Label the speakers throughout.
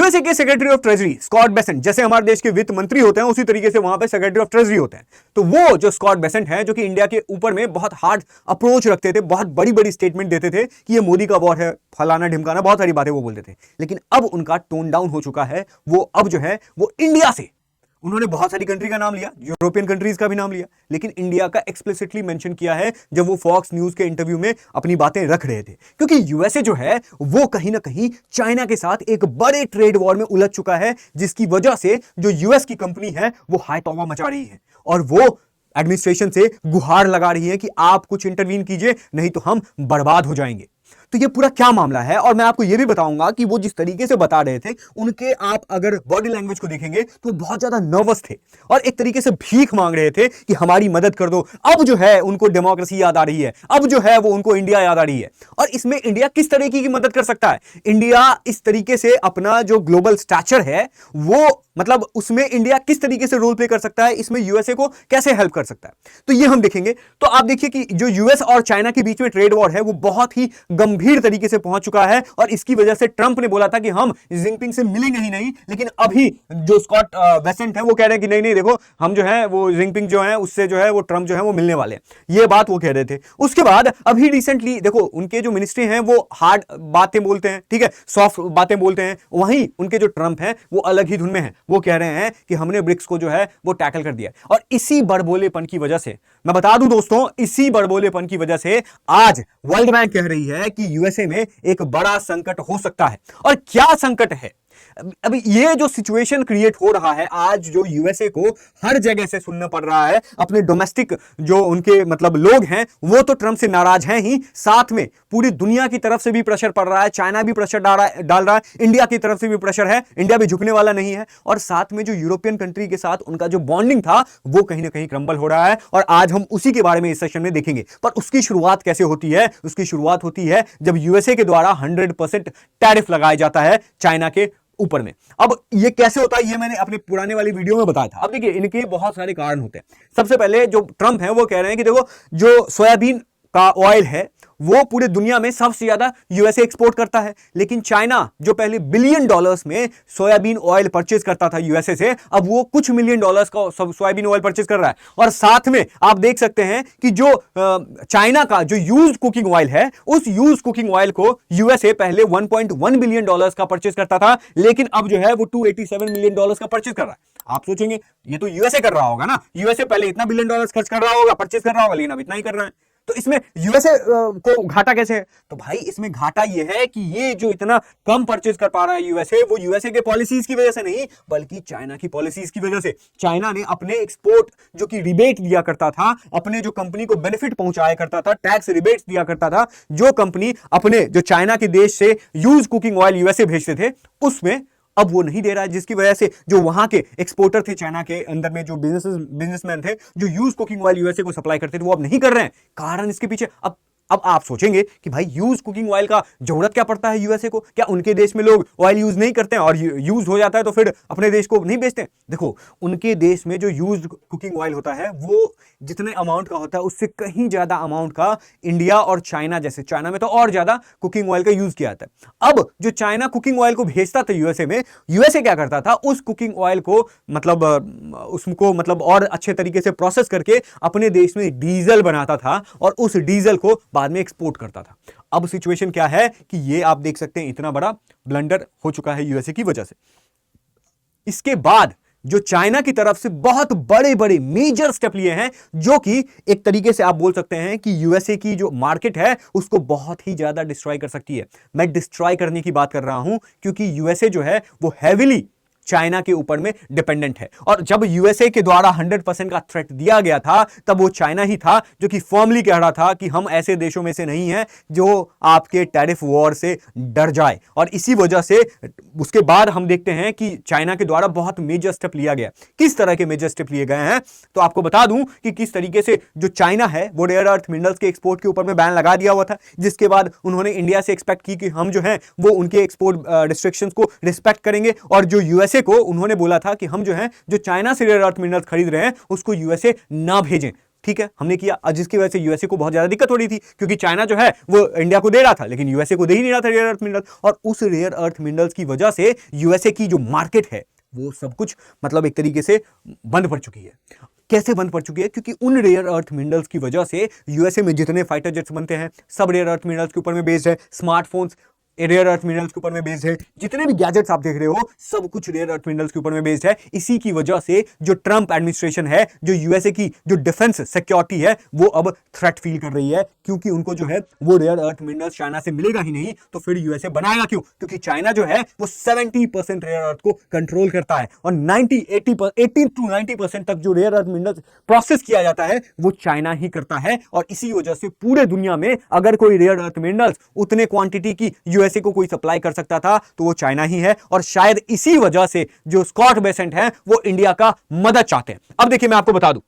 Speaker 1: USA के secretary of treasury Scott Bessent, जैसे हमारे देश के वित्त मंत्री होते हैं उसी तरीके से वहां पे सेक्रेटरी ऑफ ट्रेजरी होते हैं। तो वो जो स्कॉट बेसेंट है, जो कि इंडिया के ऊपर में बहुत हार्ड अप्रोच रखते थे, बहुत बड़ी बड़ी स्टेटमेंट देते थे कि ये मोदी का वॉर है, फलाना ढिमकाना, बहुत सारी बातें वो बोलते थे। लेकिन अब उनका टोन डाउन हो चुका है। वो अब जो है वो इंडिया से, उन्होंने बहुत सारी कंट्री का नाम लिया, यूरोपियन कंट्रीज का भी नाम लिया, लेकिन इंडिया का एक्सप्लिसिटली मेंशन किया है जब वो फॉक्स न्यूज के इंटरव्यू में अपनी बातें रख रहे थे। क्योंकि यूएसए जो है वो कहीं ना कहीं चाइना के साथ एक बड़े ट्रेड वॉर में उलझ चुका है, जिसकी वजह से जो यूएस की कंपनी है वो हाई तौबा मचा रही है और वो एडमिनिस्ट्रेशन से गुहार लगा रही है कि आप कुछ इंटरवीन कीजिए, नहीं तो हम बर्बाद हो जाएंगे। तो ये पूरा क्या मामला है, और मैं आपको ये भी बताऊंगा कि वो जिस तरीके से बता रहे थे, उनके आप अगर बॉडी लैंग्वेज को देखेंगे तो बहुत ज्यादा नर्वस थे और एक तरीके से भीख मांग रहे थे कि हमारी मदद कर दो। अब जो है उनको डेमोक्रेसी याद आ रही है, अब जो है वो उनको इंडिया याद आ रही है। और इसमें इंडिया किस तरीके की मदद कर सकता है? इंडिया इस तरीके से अपना जो ग्लोबल स्टैचर है वो, मतलब उसमें इंडिया किस तरीके से रोल प्ले कर सकता है, इसमें यूएसए को कैसे हेल्प कर सकता है, तो ये हम देखेंगे। तो आप देखिए कि जो यूएस और चाइना के बीच में ट्रेड वॉर है वो बहुत ही गंभीर तरीके से पहुंच चुका है और इसकी वजह से ट्रंप ने बोला था कि हम जिनपिंग से मिलेंगे ही नहीं, लेकिन अभी जो स्कॉट बेसेंट है वो कह रहे हैं कि नहीं नहीं देखो, हम जो है वो जिनपिंग जो है उससे जो है वो ट्रंप जो है वो मिलने वाले हैं, ये बात वो कह रहे थे। उसके बाद अभी रिसेंटली देखो उनके जो मिनिस्ट्री हैं वो हार्ड बातें बोलते हैं, ठीक है, सॉफ्ट बातें बोलते हैं, वहीं उनके जो ट्रंप हैं वो अलग ही धुन में है। वो कह रहे हैं कि हमने ब्रिक्स को जो है वो टैकल कर दिया और इसी बड़बोलेपन की वजह से, मैं बता दूं दोस्तों, इसी बड़बोलेपन की वजह से आज वर्ल्ड बैंक कह रही है कि यूएसए में एक बड़ा संकट हो सकता है। और क्या संकट है? अभी ये जो सिचुएशन क्रिएट हो रहा है आज, जो यूएसए को हर जगह से सुनना पड़ रहा है, अपने डोमेस्टिक जो उनके मतलब लोग हैं वो तो ट्रंप से नाराज हैं ही, साथ में पूरी दुनिया की तरफ से भी प्रेशर पड़ रहा है, चाइना भी प्रेशर डाल रहा है, इंडिया की तरफ से भी प्रेशर है, इंडिया भी झुकने वाला नहीं है, और साथ में जो यूरोपियन कंट्री के साथ उनका जो बॉन्डिंग था वो कहीं ना कहीं क्रम्बल हो रहा है। और आज हम उसी के बारे में इस सेशन में देखेंगे। पर उसकी शुरुआत कैसे होती है? उसकी शुरुआत होती है जब यूएसए के द्वारा 100% टैरिफ लगाया जाता है चाइना के ऊपर में। अब ये कैसे होता है ये मैंने अपने पुराने वाली वीडियो में बताया था। अब देखिए इनके बहुत सारे कारण होते हैं। सबसे पहले जो ट्रंप है वो कह रहे हैं कि देखो जो सोयाबीन का ऑयल है वो पूरे दुनिया में सबसे ज्यादा यूएसए एक्सपोर्ट करता है, लेकिन चाइना जो पहले $बिलियन में सोयाबीन ऑयल परचेज करता था यूएसए से, अब वो कुछ $मिलियन का सोयाबीन ऑयल परचेज कर रहा है। और साथ में आप देख सकते हैं कि जो चाइना का जो यूज्ड कुकिंग ऑयल है, उस यूज्ड कुकिंग ऑयल को यूएसए पहले $1.1 बिलियन का परचेज करता था, लेकिन अब जो है वो $287 मिलियन का परचेज कर रहा है। आप सोचेंगे ये तो यूएसए कर रहा होगा ना, यूएसए पहले इतना $बिलियन खर्च कर रहा होगा, परचेज कर रहा होगा, लेकिन अब इतना ही कर रहा है। तो इसमें यूएसए को घाटा कैसे है? तो भाई इसमें घाटा ये है कि ये जो इतना कम परचेज कर पा रहा है यूएसए, वो यूएसए के पॉलिसीज की वजह से नहीं, बल्कि चाइना की पॉलिसीज की वजह से। चाइना ने अपने एक्सपोर्ट जो कि रिबेट दिया करता था, अपने जो कंपनी को बेनिफिट पहुंचाया करता था, टैक्स रिबेट्स दिया करता था, जो कंपनी अपने जो चाइना के देश से यूज कुकिंग ऑयल यूएसए भेजते थे, उसमें अब वो नहीं दे रहा है, जिसकी वजह से जो वहां के एक्सपोर्टर थे, चाइना के अंदर में जो बिजनेसमैन थे जो यूज कुकिंग ऑयल यूएसए को सप्लाई करते थे, वो अब नहीं कर रहे हैं। कारण इसके पीछे अब आप सोचेंगे कि भाई यूज कुकिंग ऑयल का जरूरत क्या पड़ता है यूएसए को? क्या उनके देश में लोग ऑयल यूज नहीं करते हैं और यूज हो जाता है तो फिर अपने देश को नहीं बेचते हैं? देखो उनके देश में जो यूज कुकिंग ऑयल होता है वो जितने अमाउंट का होता है उससे कहीं ज्यादा अमाउंट का इंडिया और चाइना, जैसे चाइना में तो और ज्यादा कुकिंग ऑयल का यूज किया जाता है। अब जो चाइना कुकिंग ऑयल को भेजता था यूएसए में, यूएसए क्या करता था, उस कुकिंग ऑयल को मतलब और अच्छे तरीके से प्रोसेस करके अपने देश में डीजल बनाता था और उस डीजल को बाद में एक्सपोर्ट करता था। अब सिचुएशन क्या है कि ये आप देख सकते हैं इतना बड़ा ब्लंडर हो चुका है यूएसए की वजह से। इसके बाद जो चाइना की तरफ से बहुत बड़े बड़े मेजर स्टेप लिए हैं, जो कि एक तरीके से आप बोल सकते हैं कि यूएसए की जो मार्केट है उसको बहुत ही ज्यादा डिस्ट्रॉय कर सकती है। मैं डिस्ट्रॉय करने की बात कर रहा हूं क्योंकि यूएसए जो है वो हैविली चाइना के ऊपर में डिपेंडेंट है। और जब यूएसए के द्वारा 100% का थ्रेट दिया गया था तब वो चाइना ही था जो कि फर्मली कह रहा था कि हम ऐसे देशों में से नहीं हैं जो आपके टैरिफ वॉर से डर जाए। और इसी वजह से उसके बाद हम देखते हैं कि चाइना के द्वारा बहुत मेजर स्टेप लिया गया। किस तरह के मेजर स्टेप लिए गए हैं तो आपको बता दूं कि किस तरीके से जो चाइना है वो रेयर अर्थ मिनरल्स के एक्सपोर्ट के ऊपर में बैन लगा दिया हुआ था, जिसके बाद उन्होंने इंडिया से एक्सपेक्ट की कि हम जो है वो उनके एक्सपोर्ट रिस्ट्रिक्शंस को रिस्पेक्ट करेंगे। और जो यूएसए को उन्होंने बोला था कि हम जो है जो चाइना से रेयर अर्थ मिनरल्स खरीद रहे हैं उसको यूएसए ना भेजें, ठीक है, हमने किया, जिसकी वजह से यूएसए को बहुत ज्यादा दिक्कत हो रही थी, क्योंकि चाइना जो है वो इंडिया को दे रहा था लेकिन यूएसए को दे ही नहीं रहा था रेयर अर्थ मिनरल्स, और उस रेयर अर्थ मिनरल्स की वजह से यूएसए की जो मार्केट है वो सब कुछ मतलब एक तरीके से बंद पड़ चुकी है। कैसे बंद पड़ चुकी है? क्योंकि उन रेयर अर्थ मिनरल्स की वजह से यूएसए में जितने फाइटर जेट्स बनते हैं सब रेयर अर्थ मिनरल्स के ऊपर में बेस्ड है, स्मार्टफोन्स रेयर अर्थ मिनरल्स के ऊपर में बेस्ड है, जितने भी गैजेट्स आप देख रहे हो सब कुछ रेयर अर्थ मिनरल्स के ऊपर में बेस्ड है। इसी की वजह से जो ट्रंप एडमिनिस्ट्रेशन है, जो यूएसए की जो डिफेंस सिक्योरिटी है, वो अब थ्रेट फील कर रही है, क्योंकि उनको जो है वो रेयर अर्थ मिनरल्स चाइना से मिलेगा ही नहीं, तो फिर यूएसए बनाएगा क्यों? क्योंकि चाइना जो है वो 70% रेयर अर्थ को कंट्रोल करता है, और 80 to 90% तक जो रेयर अर्थ मिनरल्स प्रोसेस किया जाता है वो चाइना ही करता है। और इसी वजह से पूरे दुनिया में अगर कोई रेयर अर्थ मिनरल्स उतने क्वांटिटी की यूएसए को कोई सप्लाई कर सकता था तो वो चाइना ही है, और शायद इसी वजह से जो स्कॉट बेसेंट हैं वो इंडिया का मदद चाहते हैं। अब देखिए मैं आपको बता दूं,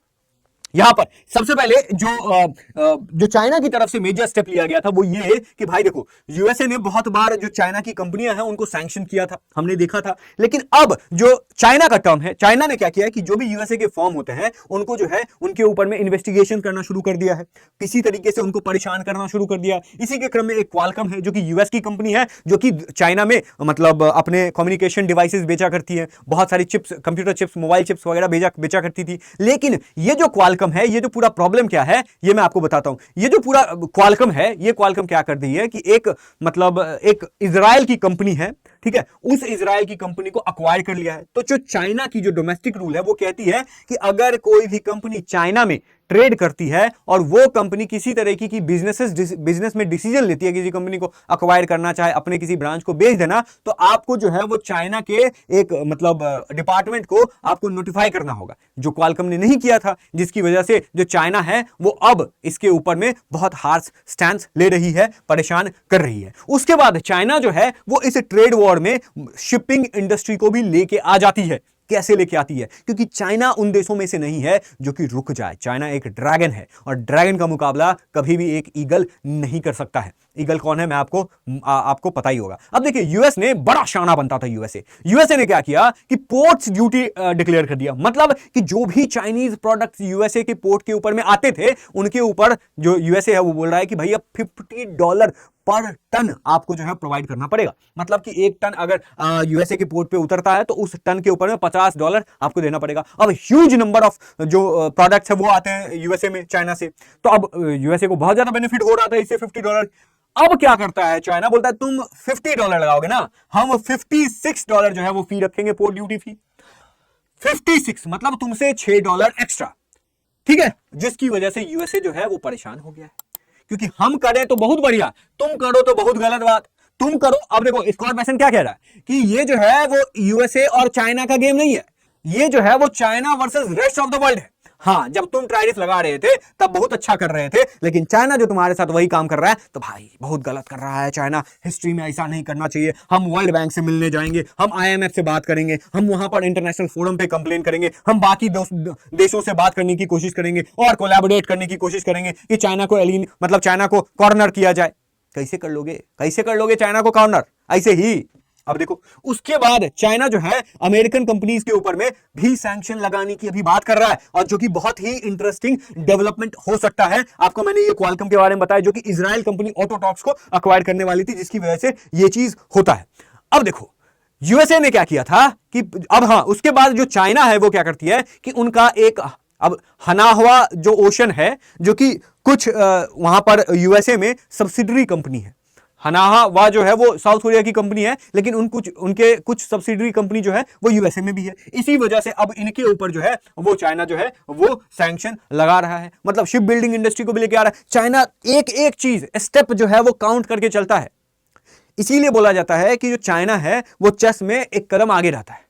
Speaker 1: यहां पर सबसे पहले जो चाइना की तरफ से मेजर स्टेप लिया गया था वो ये कि भाई देखो, यूएसए ने बहुत बार जो चाइना की कंपनियां हैं उनको सैंक्शन किया था, हमने देखा था, लेकिन अब जो चाइना का टर्म है, चाइना ने क्या किया है कि जो भी यूएसए के फॉर्म होते हैं उनको जो है उनके ऊपर में इन्वेस्टिगेशन करना शुरू कर दिया है, किसी तरीके से उनको परेशान करना शुरू कर दिया। इसी के क्रम में एक क्वालकॉम है जो कि यूएस की कंपनी है, जो कि चाइना में मतलब अपने कम्युनिकेशन डिवाइसेस बेचा करती है, बहुत सारी chips, computer chips, mobile chips वगैरह बेचा करती थी। लेकिन ये जो क्वालकॉम है, ये जो पूरा प्रॉब्लम क्या है ये मैं आपको बताता हूं। ये जो पूरा क्वालकॉम है, ये क्वालकॉम क्या कर दी है कि एक मतलब एक इजराइल की कंपनी है, ठीक है, उस इजराइल की कंपनी को अक्वायर कर लिया है। तो जो चाइना की जो डोमेस्टिक रूल है वो कहती है कि अगर कोई भी कंपनी चाइना में ट्रेड करती है और वो कंपनी किसी तरह की बिजनेस में डिसीजन लेती है किसी कंपनी को अक्वायर करना, चाहे अपने किसी ब्रांच को बेच देना, तो आपको जो है वो चाइना के एक मतलब डिपार्टमेंट को आपको नोटिफाई करना होगा, जो क्वालकॉम ने नहीं किया था, जिसकी वजह से जो चाइना है वो अब इसके ऊपर में बहुत हार्श स्टैंड ले रही है, परेशान कर रही है। उसके बाद चाइना जो है वो इस ट्रेड वॉर में शिपिंग इंडस्ट्री को भी लेके आ जाती है। कैसे लेके आती है? क्योंकि चाइना उन देशों में से नहीं है जो कि रुक जाए। चाइना एक ड्रैगन है, और ड्रैगन का मुकाबला कभी भी एक ईगल नहीं कर सकता है। ईगल कौन है मैं आपको पता ही होगा। अब देखिए, यूएस ने बड़ा शाना बनता था। यूएसए ने क्या किया कि पोर्ट्स ड्यूटी डिक्लेयर कर दिया, मतलब कि जो भी चाइनीज प्रोडक्ट्स यूएसए के पोर्ट के ऊपर में आते थे उनके ऊपर जो यूएसए है वो बोल रहा है कि भैया $50 पर टन आपको जो है प्रोवाइड करना पड़ेगा। मतलब कि एक टन अगर यूएसए के पोर्ट पे उतरता है तो उस टन के ऊपर में $50 आपको देना पड़ेगा। अब ह्यूज नंबर ऑफ जो प्रोडक्ट्स है वो आते हैं यूएसए में चाइना से, तो अब यूएसए को बहुत ज्यादा बेनिफिट हो रहा था इससे $50। अब क्या करता है चाइना, बोलता है तुम $50 लगाओगे ना, हम $56 जो है वो फी रखेंगे, पोर्ट ड्यूटी फी 56, मतलब तुमसे $6 एक्स्ट्रा, ठीक है। जिसकी वजह से यूएसए जो है वो परेशान हो गया है, क्योंकि हम करें तो बहुत बढ़िया, तुम करो तो बहुत गलत बात, तुम करो। अब देखो, स्कॉट बेसेंट क्या कह रहा है कि ये जो है वो यूएसए और चाइना का गेम नहीं है, ये जो है वो China versus rest of the world है। हाँ, जब तुम टैरिफ लगा रहे थे तब बहुत अच्छा कर रहे थे, लेकिन चाइना जो तुम्हारे साथ वही काम कर रहा है तो भाई बहुत गलत कर रहा है चाइना, हिस्ट्री में ऐसा नहीं करना चाहिए। हम वर्ल्ड बैंक से मिलने जाएंगे, हम आईएमएफ से बात करेंगे, हम वहां पर इंटरनेशनल फोरम पे कंप्लेन करेंगे, हम बाकी देशों से बात करने की कोशिश करेंगे और कोलैबोरेट करने की कोशिश करेंगे कि चाइना को मतलब चाइना को कॉर्नर किया जाए। कैसे कर लोगे चाइना को कॉर्नर? ऐसे ही। अब देखो, उसके बाद चाइना जो है अमेरिकन कंपनीज के ऊपर में भी सैंक्शन लगाने की अभी बात कर रहा है, और जो कि बहुत ही इंटरेस्टिंग डेवलपमेंट हो सकता है। आपको मैंने ये क्वालकॉम के बारे में बताया, जो कि इजराइल कंपनी ऑटोटॉक्स को अक्वायर करने वाली थी, जिसकी वजह से ये चीज होता है। अब देखो, यूएसए ने क्या किया था कि अब हाँ, उसके बाद जो चाइना है वो क्या करती है कि उनका एक अब हनाहुआ जो ओशन है, जो कि कुछ वहां पर यूएसए में सब्सिडरी कंपनी है। हनाहुआ जो है वो साउथ कोरिया की कंपनी है, लेकिन उनके कुछ सब्सिडरी कंपनी जो है वो यूएसए में भी है। इसी वजह से अब इनके ऊपर जो है वो चाइना जो है वो सैंक्शन लगा रहा है, मतलब शिप बिल्डिंग इंडस्ट्री को भी लेके आ रहा है। चाइना एक एक चीज स्टेप जो है वो काउंट करके चलता है। इसीलिए बोला जाता है कि जो चाइना है वो चेस में एक कदम आगे रहता है।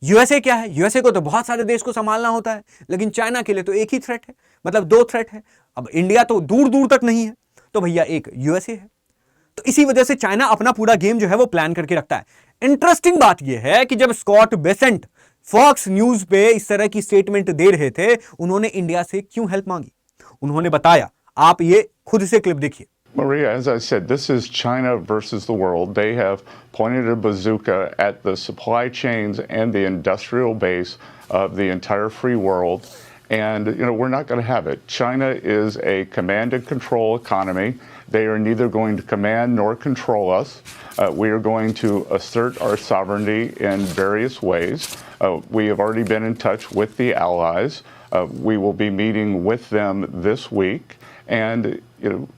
Speaker 1: यूएसए क्या है, यूएसए को तो बहुत सारे देश को संभालना होता है, लेकिन चाइना के लिए तो एक ही थ्रेट है, मतलब दो थ्रेट है। अब इंडिया तो दूर दूर तक नहीं है, तो भैया एक यूएसए है। तो इसी वजह से चाइना अपना पूरा गेम जो है वो प्लान करके रखता है। इंटरेस्टिंग बात यह है कि जब स्कॉट बेसेंट फॉक्स न्यूज पे इस तरह की स्टेटमेंट दे रहे थे, उन्होंने इंडिया से क्यों हेल्प मांगी, उन्होंने बताया। आप ये खुद से क्लिप देखिए।
Speaker 2: Maria, as I said, this is China versus the world. They have pointed a bazooka at the supply chains and the industrial base of the entire free world. And we're not going to have it. China is a command and control economy. They are neither going to command nor control us. We are going to assert our sovereignty in various ways. We have already been in touch with the allies. We will be meeting with them this week. And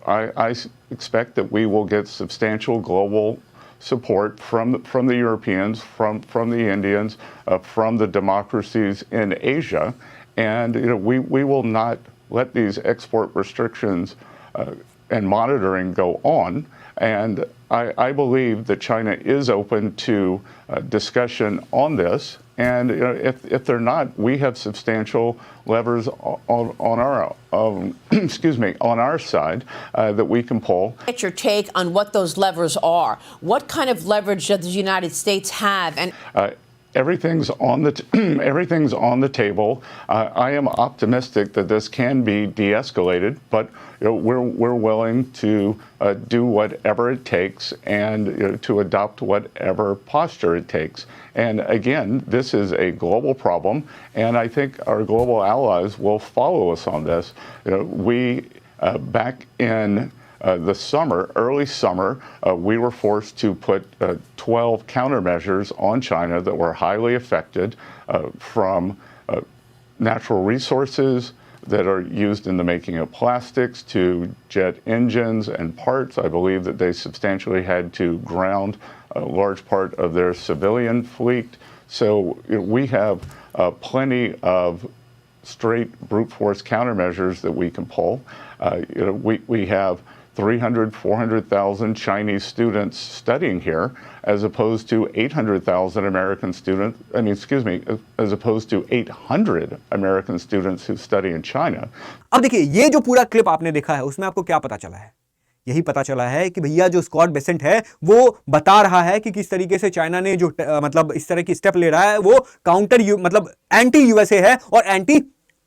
Speaker 2: I expect that we will get substantial global support from the Europeans, from the Indians, from the democracies in Asia. And we will not let these export restrictions and monitoring go on. And I believe that China is open to discussion on this. And if they're not, we have substantial levers on our on our side that we can pull.
Speaker 3: Get your take on what those levers are. What kind of leverage does the United States have? And
Speaker 2: everything's on the table. I am optimistic that this can be de-escalated, but we're willing to do whatever it takes and to adopt whatever posture it takes. And again, this is a global problem, and I think our global allies will follow us on this. We back in the summer, early summer, we were forced to put 12 countermeasures on China that were highly affected from natural resources that are used in the making of plastics to jet engines and parts. I believe that they substantially had to ground a large part of their civilian fleet. So we have plenty of straight brute force countermeasures that we can pull. We have 300, 400,000 Chinese students studying here, as opposed to 800,000 American students, as opposed to 800 American students who study in China.
Speaker 1: अब देखिए, ये जो पूरा clip आपने देखा है, उसमें आपको क्या पता चला है? यही पता चला है कि भैया जो स्कॉट बेसेंट है वो बता रहा है कि किस तरीके से चाइना ने जो मतलब इस तरह की स्टेप ले रहा है वो काउंटर मतलब एंटी यूएसए है और एंटी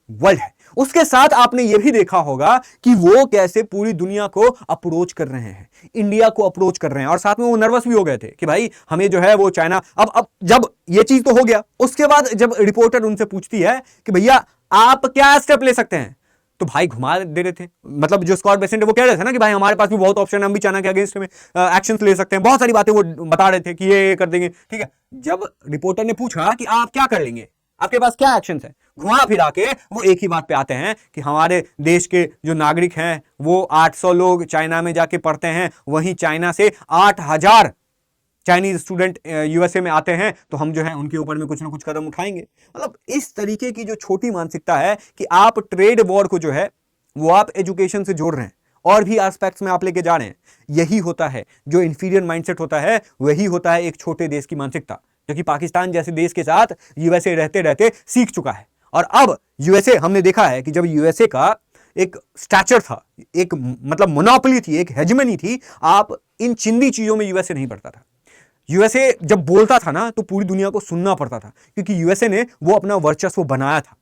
Speaker 1: वर्ल्ड है। उसके साथ आपने ये भी देखा होगा कि वो कैसे पूरी दुनिया को अप्रोच कर रहे हैं, इंडिया को अप्रोच कर रहे हैं, और साथ में वो नर्वस भी हो गए थे कि भाई हमें जो है वो चाइना अब जब ये चीज तो हो गया, उसके बाद जब रिपोर्टर उनसे पूछती है कि भैया आप क्या स्टेप ले सकते हैं, तो भाई घुमा दे रहे थे। मतलब जो स्कॉट बेसेंट है वो कह रहे थे ना कि भाई हमारे पास भी बहुत ऑप्शन है, हम भी चाइना के अगेंस्ट में एक्शंस ले सकते हैं, बहुत सारी बातें वो बता रहे थे कि ये कर देंगे। ठीक है, जब रिपोर्टर ने पूछा कि आप क्या कर लेंगे, आपके पास क्या एक्शन है, घुमा फिरा के वो एक ही बात पे आते हैं कि हमारे देश के जो नागरिक हैं वो 800 लोग चाइना में जाके पढ़ते हैं, वहीं चाइना से 8000 चाइनीज स्टूडेंट यूएसए में आते हैं, तो हम जो है उनके ऊपर में कुछ ना कुछ कदम उठाएंगे। मतलब इस तरीके की जो छोटी मानसिकता है कि आप ट्रेड वॉर को जो है वो आप एजुकेशन से जोड़ रहे हैं और भी एस्पेक्ट्स में आप लेके जा रहे हैं, यही होता है जो इंफीरियर माइंडसेट होता है, वही होता है एक छोटे देश की मानसिकता, जो कि पाकिस्तान जैसे देश के साथ यूएसए रहते रहते सीख चुका है। और अब यूएसए, हमने देखा है कि जब यूएसए का एक स्टैचर था, एक मतलब मोनोपोली थी, एक हेजेमनी थी, आप इन चिंदी चीजों में यूएसए नहीं पड़ता था। यूएसए जब बोलता था ना तो पूरी दुनिया को सुनना पड़ता था, क्योंकि यूएसए ने वो अपना वर्चस्व बनाया था।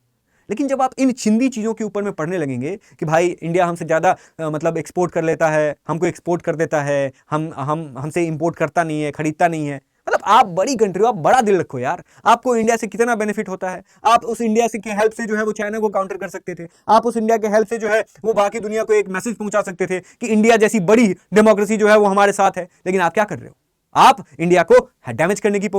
Speaker 1: लेकिन जब आप इन चिंदी चीजों के ऊपर में पढ़ने लगेंगे कि भाई इंडिया हमसे ज्यादा मतलब एक्सपोर्ट कर लेता है, हमको एक्सपोर्ट कर देता है, हमसे इंपोर्ट करता नहीं है, खरीदता नहीं है, मतलब आप बड़ी कंट्री हो, आप बड़ा दिल रखो यार, आपको इंडिया से कितना बेनिफिट होता है। आप उस इंडिया से के हेल्प से जो है वो चाइना को काउंटर कर सकते थे, आप उस इंडिया के हेल्प से जो है वो बाकी दुनिया को एक मैसेज पहुंचा सकते थे कि इंडिया जैसी बड़ी डेमोक्रेसी जो है वो हमारे साथ है। लेकिन आप क्या कर रहे हो, आप इंडिया को डैमेज करने की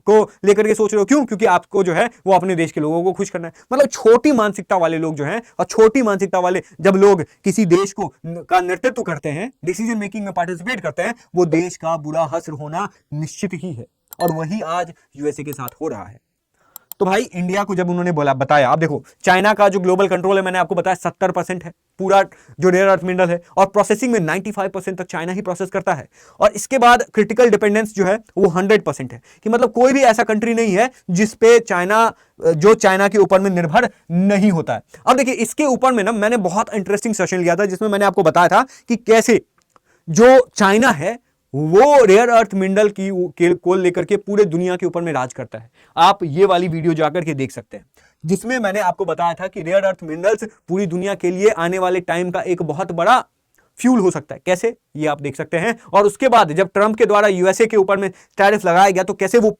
Speaker 1: को लेकर के सोच रहे हो। क्यों? क्योंकि आपको जो है वो अपने देश के लोगों को खुश करना है। मतलब छोटी मानसिकता वाले लोग जो हैं, और छोटी मानसिकता वाले जब लोग किसी देश को का नेतृत्व करते हैं, डिसीजन मेकिंग में पार्टिसिपेट करते हैं, वो देश का बुरा हश्र होना निश्चित ही है, और वही आज यूएसए के साथ हो रहा है। तो भाई इंडिया को जब उन्होंने बोला, बताया, आप देखो चाइना का जो ग्लोबल कंट्रोल है, मैंने आपको बताया 70% है पूरा जो रेयर अर्थ मिनरल है, और प्रोसेसिंग में 95% तक चाइना ही प्रोसेस करता है, और इसके बाद क्रिटिकल डिपेंडेंस जो है वो 100% है, कि मतलब कोई भी ऐसा कंट्री नहीं है जिसपे चाइना के ऊपर में निर्भर नहीं होता है। अब देखिए इसके ऊपर में ना मैंने बहुत इंटरेस्टिंग सेशन लिया था, जिसमें मैंने आपको बताया था कि कैसे जो चाइना है वो रेयर अर्थ मिनरल को लेकर के पूरे दुनिया के ऊपर में राज करता है। आप ये वाली वीडियो जाकर के देख सकते हैं, जिसमें मैंने आपको बताया था कि रेयर अर्थ मिनरल्स पूरी दुनिया के लिए आने वाले टाइम का एक बहुत बड़ा फ्यूल हो सकता है। कैसे, ये आप देख सकते हैं। और उसके बाद जब ट्रंप के द्वारा यूएसए के ऊपर में टैरिफ लगाया गया, तो कैसे वो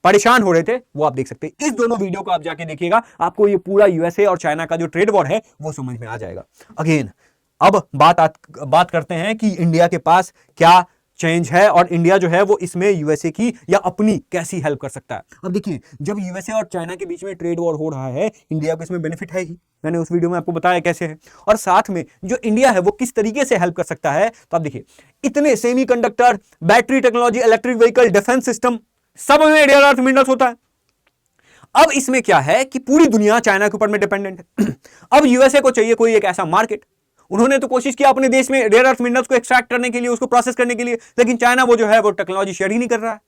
Speaker 1: परेशान हो रहे थे, वो आप देख सकते हैं। इस दोनों वीडियो को आप जाके देखिएगा, आपको ये पूरा यूएसए और चाइना का जो ट्रेड वॉर है वो समझ में आ जाएगा। अगेन अब बात करते हैं कि इंडिया के पास क्या चेंज है और इंडिया जो है वो इसमें यूएसए की या अपनी कैसी हेल्प कर सकता है। अब देखिए, जब यूएसए और चाइना के बीच में ट्रेड वॉर हो रहा है, इंडिया को इसमें बेनिफिट है ही, मैंने उस वीडियो में आपको बताया कैसे है। और साथ में जो इंडिया है वो किस तरीके से हेल्प कर सकता है, तो आप देखिए, इतने semiconductor, battery technology, electric vehicle, defence system, सब में रेयर अर्थ मिनरल्स होता है। अब इसमें क्या है कि पूरी दुनिया चाइना के ऊपर में डिपेंडेंट है। अब यूएसए को चाहिए कोई एक ऐसा मार्केट। उन्होंने तो कोशिश किया अपने देश में रेयर अर्थ मिनरल्स को एक्सट्रैक्ट करने के लिए, उसको प्रोसेस करने के लिए, लेकिन चाइना वो जो है वो टेक्नोलॉजी शेयर ही नहीं कर रहा है।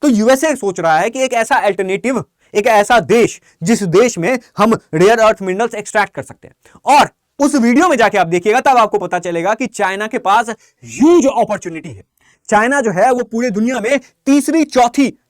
Speaker 1: तो यूएसए सोच रहा है कि एक ऐसा अल्टरनेटिव, एक ऐसा देश जिस देश में हम रेयर अर्थ मिनरल्स एक्सट्रैक्ट कर सकते हैं। और उस वीडियो में जाके आप देखिएगा, तब आपको पता चलेगा कि चाइना के पास ह्यूज अपॉर्चुनिटी है। चाइना जो है वो पूरी दुनिया में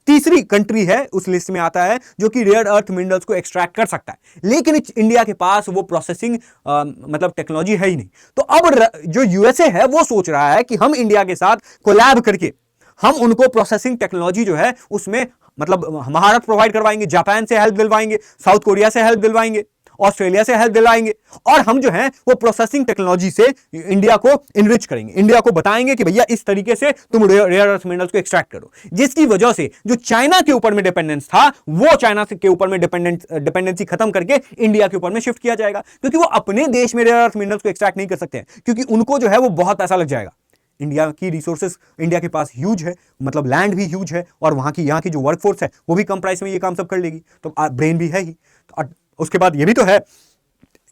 Speaker 1: तीसरी कंट्री है, उस लिस्ट में आता है, जो कि रेयर अर्थ मिनरल्स को एक्सट्रैक्ट कर सकता है। लेकिन इंडिया के पास वो प्रोसेसिंग मतलब टेक्नोलॉजी है ही नहीं। तो अब जो यूएसए है वो सोच रहा है कि हम इंडिया के साथ कोलैब करके हम उनको प्रोसेसिंग टेक्नोलॉजी जो है उसमें मतलब महारत प्रोवाइड करवाएंगे, जापान से हेल्प दिलवाएंगे, साउथ कोरिया से हेल्प दिलवाएंगे, ऑस्ट्रेलिया से हेल्प दिलाएंगे, और हम जो है वो प्रोसेसिंग टेक्नोलॉजी से इंडिया को इनरिच करेंगे, इंडिया को बताएंगे कि भैया इस तरीके से तुम रेयर अर्थ मिनरल्स को एक्सट्रैक्ट करो। जिसकी वजह से जो चाइना के ऊपर में डिपेंडेंस था, वो चाइना के ऊपर में डिपेंडेंसी खत्म करके इंडिया के ऊपर में शिफ्ट किया जाएगा, क्योंकि वो अपने देश में रेयर अर्थ मिनरल्स को एक्सट्रैक्ट नहीं कर सकते हैं, क्योंकि उनको जो है वो बहुत पैसा लग जाएगा। इंडिया की रिसोर्सेस इंडिया के पास ह्यूज है, मतलब लैंड भी ह्यूज है, और यहाँ की जो वर्कफोर्स है वो भी कम प्राइस में ये काम सब कर लेगी, तो ब्रेन भी है ही। तो उसके बाद ये भी तो है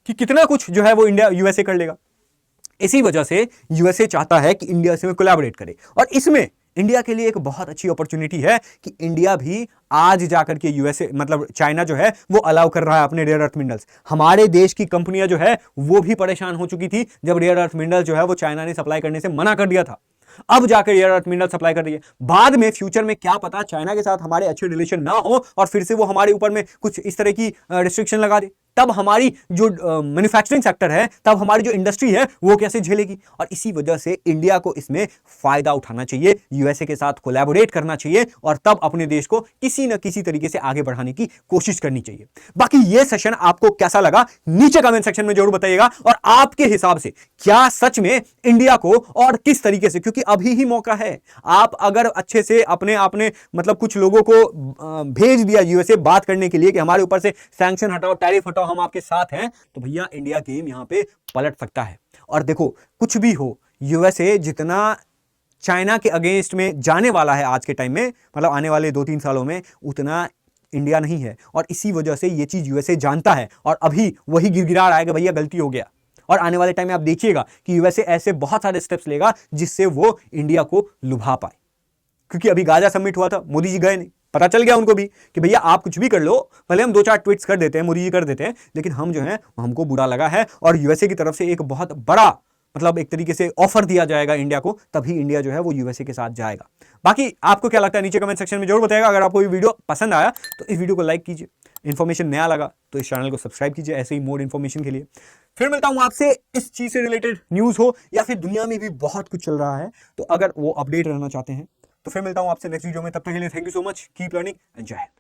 Speaker 1: कि कितना कुछ जो है वो इंडिया यूएसए कर लेगा। इसी वजह से यूएसए चाहता है कि इंडिया से कोलैबोरेट करे, और इसमें इंडिया के लिए एक बहुत अच्छी अपॉर्चुनिटी है कि इंडिया भी आज जाकर के यूएसए मतलब चाइना जो है वो अलाउ कर रहा है अपने रेयर अर्थ मिनरल्स। हमारे देश की कंपनियां जो है वो भी परेशान हो चुकी थी जब रेयर अर्थ मिनरल जो है वो चाइना ने सप्लाई करने से मना कर दिया था। अब जाकर रेयर अर्थ मिनरल सप्लाई कर रही है। बाद में फ्यूचर में क्या पता चाइना के साथ हमारे अच्छे रिलेशन ना हो और फिर से वो हमारे ऊपर में कुछ इस तरह की रिस्ट्रिक्शन लगा दे, तब हमारी जो मैन्युफैक्चरिंग सेक्टर है, तब हमारी जो इंडस्ट्री है वो कैसे झेलेगी। और इसी वजह से इंडिया को इसमें फायदा उठाना चाहिए, यूएसए के साथ कोलैबोरेट करना चाहिए, और तब अपने देश को किसी न किसी तरीके से आगे बढ़ाने की कोशिश करनी चाहिए। बाकी ये सेशन आपको कैसा लगा नीचे कमेंट सेक्शन में जरूर बताइएगा, और आपके हिसाब से क्या सच में इंडिया को और किस तरीके से, क्योंकि अभी ही मौका है, आप अगर अच्छे से अपने मतलब कुछ लोगों को भेज दिया यूएसए बात करने के लिए कि हमारे ऊपर से सैंक्शन हटाओ, टैरिफ हटाओ, हम आपके साथ हैं, तो भैया इंडिया गेम यहां पे पलट सकता है। और देखो, कुछ भी हो, यूएसए जितना चाइना के अगेंस्ट में जाने वाला है आज के टाइम में, मतलब आने वाले 2-3 सालों में, उतना इंडिया नहीं है। और इसी वजह से ये चीज यूएसए जानता है, और अभी वही गिड़गिड़ा रहा है कि भैया गलती हो गया। और आने वाले टाइम में आप देखिएगा कि यूएसए ऐसे बहुत सारे स्टेप्स लेगा जिससे वो इंडिया को लुभा पाए। क्योंकि अभी गाजा समिट हुआ था, मोदी जी गए नहीं, पता चल गया उनको भी कि भैया आप कुछ भी कर लो, भले हम 2-4 ट्वीट्स कर देते हैं, मोदी जी कर देते हैं, लेकिन हम जो है हमको बुरा लगा है, और यूएसए की तरफ से एक बहुत बड़ा मतलब एक तरीके से ऑफर दिया जाएगा इंडिया को, तभी इंडिया जो है वो यूएसए के साथ जाएगा। बाकी आपको क्या लगता है नीचे कमेंट सेक्शन में जरूर बताइएगा। अगर आपको ये वीडियो पसंद आया तो इस वीडियो को लाइक कीजिए, इन्फॉर्मेशन नया लगा तो इस चैनल को सब्सक्राइब कीजिए ऐसे ही मोर इन्फॉर्मेशन के लिए। फिर मिलता हूं आपसे, इस चीज से रिलेटेड न्यूज हो या फिर दुनिया में भी बहुत कुछ चल रहा है, तो अगर वो अपडेट रहना चाहते हैं तो फिर मिलता हूं आपसे नेक्स्ट वीडियो में। तब तक के लिए thank you so much, keep learning and जय हिंद।